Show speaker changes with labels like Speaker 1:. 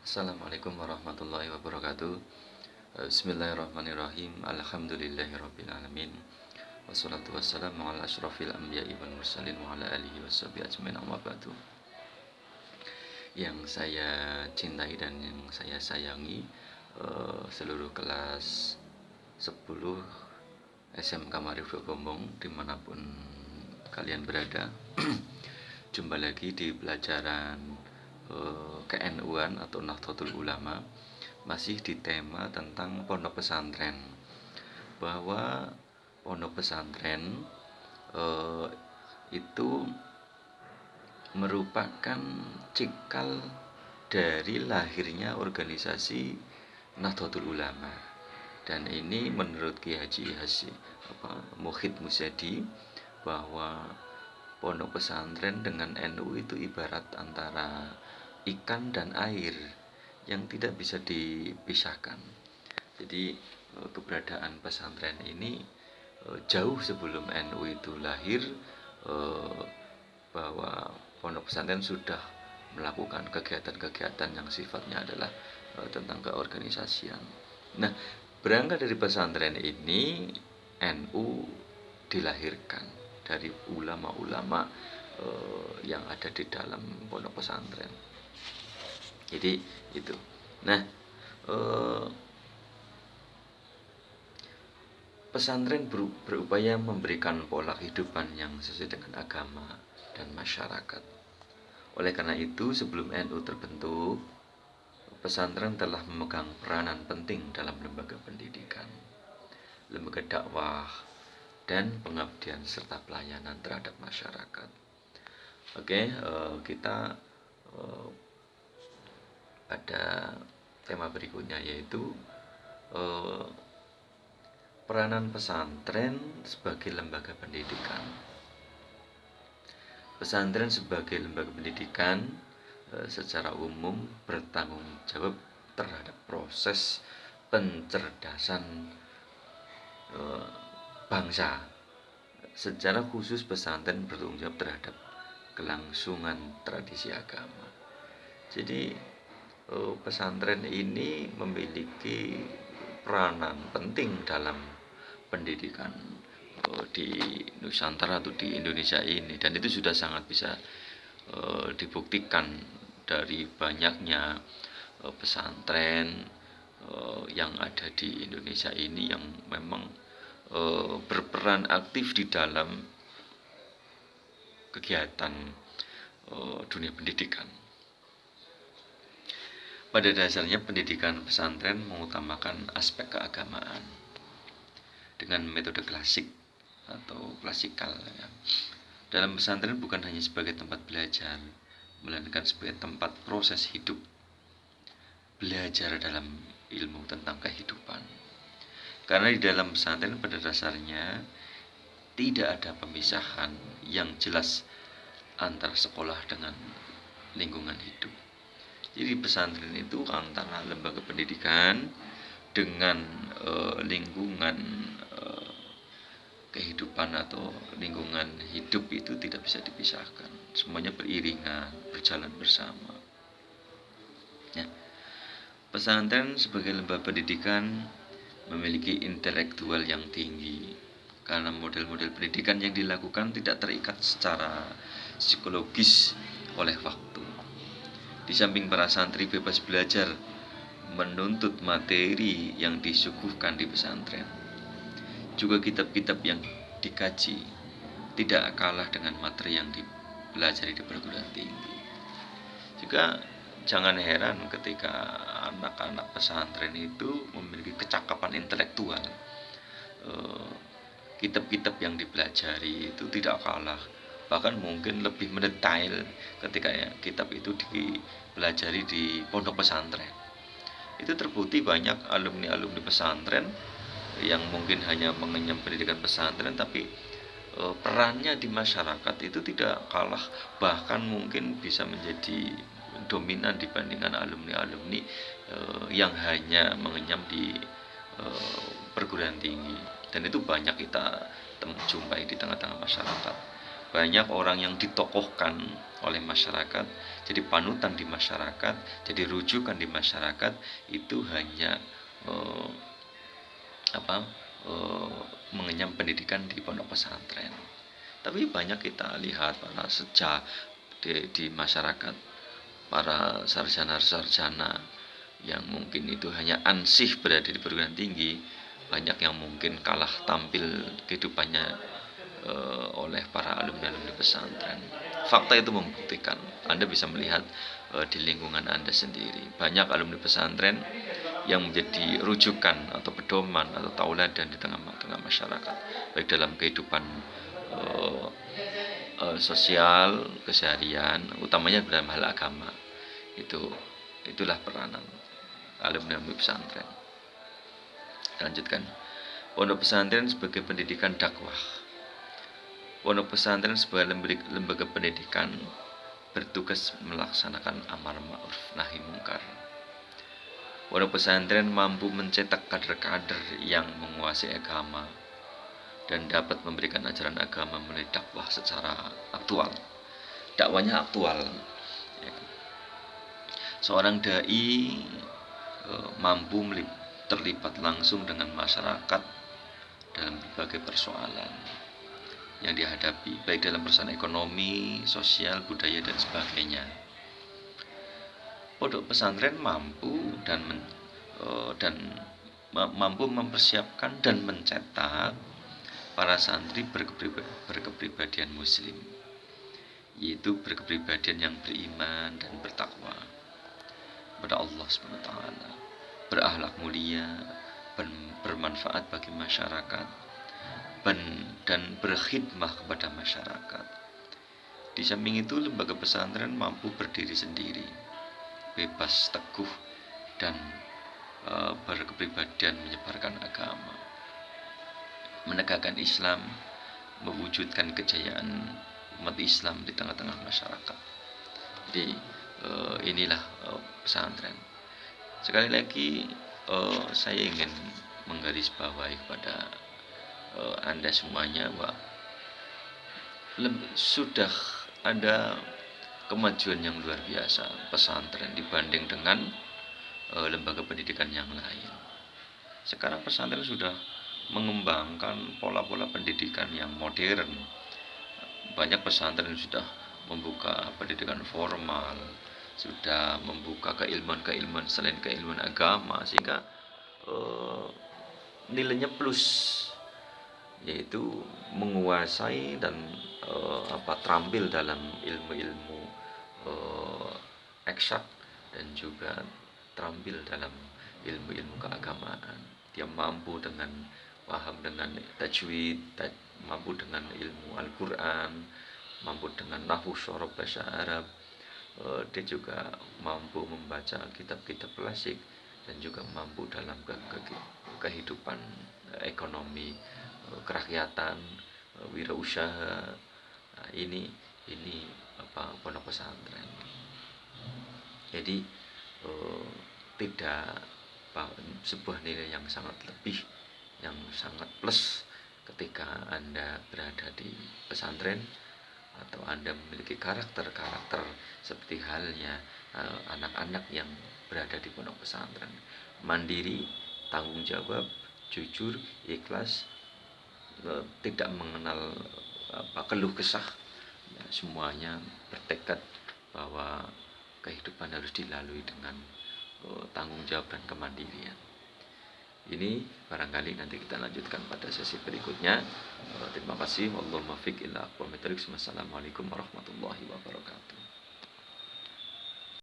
Speaker 1: Assalamualaikum warahmatullahi wabarakatuh. Bismillahirrahmanirrahim. Alhamdulillahirabbil alamin. Wassalatu wassalamu ala asyrafil anbiya'i wal mursalin wa ala alihi washabihi ajmain, amma ba'du. Yang saya cintai dan yang saya sayangi, seluruh kelas 10 SMK Maariful Gombong dimanapun kalian berada. Jumpa lagi di pelajaran KNU-an atau Nahdlatul Ulama, masih di tema tentang pondok pesantren, bahwa pondok pesantren itu merupakan cikal dari lahirnya organisasi Nahdlatul Ulama. Dan ini menurut Ki Haji Muhid Musyadi, bahwa pondok pesantren dengan NU itu ibarat antara ikan dan air yang tidak bisa dipisahkan. Jadi keberadaan pesantren ini jauh sebelum NU itu lahir, bahwa pondok pesantren sudah melakukan kegiatan-kegiatan yang sifatnya adalah tentang keorganisasian. Nah, berangkat dari pesantren ini NU dilahirkan dari ulama-ulama yang ada di dalam pondok pesantren. Jadi itu. Nah, pesantren berupaya memberikan pola kehidupan yang sesuai dengan agama dan masyarakat. Oleh karena itu, sebelum NU terbentuk, pesantren telah memegang peranan penting dalam lembaga pendidikan, lembaga dakwah, dan pengabdian serta pelayanan terhadap masyarakat. Oke, kita pada tema berikutnya, yaitu peranan pesantren sebagai lembaga pendidikan. Pesantren sebagai lembaga pendidikan secara umum bertanggung jawab terhadap proses pencerdasan bangsa. Secara khusus pesantren bertanggung jawab terhadap kelangsungan tradisi agama. Jadi pesantren ini memiliki peranan penting dalam pendidikan di Nusantara atau di Indonesia ini, dan itu sudah sangat bisa dibuktikan dari banyaknya pesantren yang ada di Indonesia ini yang memang berperan aktif di dalam kegiatan dunia pendidikan. Pada dasarnya pendidikan pesantren mengutamakan aspek keagamaan dengan metode klasik atau klasikal. Dalam pesantren bukan hanya sebagai tempat belajar, melainkan sebagai tempat proses hidup, belajar dalam ilmu tentang kehidupan. Karena di dalam pesantren pada dasarnya tidak ada pemisahan yang jelas antara sekolah dengan lingkungan hidup. Jadi pesantren itu antara lembaga pendidikan dengan lingkungan kehidupan atau lingkungan hidup itu tidak bisa dipisahkan. Semuanya beriringan, berjalan bersama. Ya. Pesantren sebagai lembaga pendidikan memiliki intelektual yang tinggi karena model-model pendidikan yang dilakukan tidak terikat secara psikologis oleh waktu. Di samping para santri bebas belajar menuntut materi yang disuguhkan di pesantren, juga kitab-kitab yang dikaji tidak kalah dengan materi yang dipelajari di perguruan tinggi. Juga jangan heran ketika anak-anak pesantren itu memiliki kecakapan intelektual. Kitab-kitab yang dipelajari itu tidak kalah, bahkan mungkin lebih mendetail ketika kitab itu dipelajari di pondok pesantren. Itu terbukti banyak alumni-alumni pesantren yang mungkin hanya mengenyam pendidikan pesantren, tapi perannya di masyarakat itu tidak kalah, bahkan mungkin bisa menjadi dominan dibandingkan alumni-alumni yang hanya mengenyam di perguruan tinggi. Dan itu banyak kita jumpai di tengah-tengah masyarakat. Banyak orang yang ditokohkan oleh masyarakat, jadi panutan di masyarakat, jadi rujukan di masyarakat, itu hanya eh, apa mengenyam pendidikan di pondok pesantren. Tapi banyak kita lihat para sejak di masyarakat, para sarjana-sarjana yang mungkin itu hanya ansih berada di perguruan tinggi, banyak yang mungkin kalah tampil kehidupannya oleh para alumni-alumni pesantren. Fakta itu membuktikan. Anda bisa melihat di lingkungan Anda sendiri. Banyak alumni pesantren yang menjadi rujukan atau pedoman atau tauladan di tengah-tengah masyarakat, baik dalam kehidupan sosial, keseharian, utamanya dalam hal agama. Itulah peranan alumni pesantren. Lanjutkan. Pondok pesantren sebagai pendidikan dakwah. Pondok pesantren sebagai lembaga pendidikan bertugas melaksanakan amar ma'ruf nahi mungkar. Pondok pesantren mampu mencetak kader-kader yang menguasai agama dan dapat memberikan ajaran agama melalui dakwah secara aktual. Dakwanya aktual. Seorang dai mampu terlibat langsung dengan masyarakat dalam berbagai persoalan yang dihadapi, baik dalam persoalan ekonomi, sosial, budaya, dan sebagainya. Pondok pesantren mampu mampu mempersiapkan dan mencetak para santri berkepribadian muslim, yaitu berkepribadian yang beriman dan bertakwa kepada Allah SWT, berakhlak mulia, bermanfaat bagi masyarakat, dan berkhidmah kepada masyarakat. Di samping itu, lembaga pesantren mampu berdiri sendiri, bebas, teguh, dan berkepribadian menyebarkan agama, menegakkan Islam, mewujudkan kejayaan umat Islam di tengah-tengah masyarakat. Jadi inilah pesantren. Sekali lagi saya ingin menggarisbawahi kepada Anda semuanya bahwa sudah ada kemajuan yang luar biasa pesantren dibanding dengan lembaga pendidikan yang lain. Sekarang pesantren sudah mengembangkan pola-pola pendidikan yang modern. Banyak pesantren sudah membuka pendidikan formal, sudah membuka keilmuan-keilmuan selain keilmuan agama, sehingga nilainya plus, yaitu menguasai dan terampil dalam ilmu-ilmu eksak dan juga terampil dalam ilmu-ilmu keagamaan. Dia mampu dengan paham dengan tajwid, mampu dengan ilmu Al-Quran, mampu dengan nahwu syarab bahasa Arab. Dia juga mampu membaca kitab-kitab klasik dan juga mampu dalam kehidupan ekonomi, kerakyatan, wirausaha. Nah, ini pondok pesantren. Jadi tidak sebuah nilai yang sangat lebih, yang sangat plus ketika Anda berada di pesantren atau Anda memiliki karakter-karakter seperti halnya anak-anak yang berada di pondok pesantren. Mandiri, tanggung jawab, jujur, ikhlas, tidak mengenal keluh kesah, ya, semuanya bertekad bahwa kehidupan harus dilalui dengan tanggung jawab dan kemandirian. Ini barangkali nanti kita lanjutkan pada sesi berikutnya. Terima kasih. Wallahul muwaffiq ila aqwamit thoriq. Wassalamualaikum warahmatullahi wabarakatuh.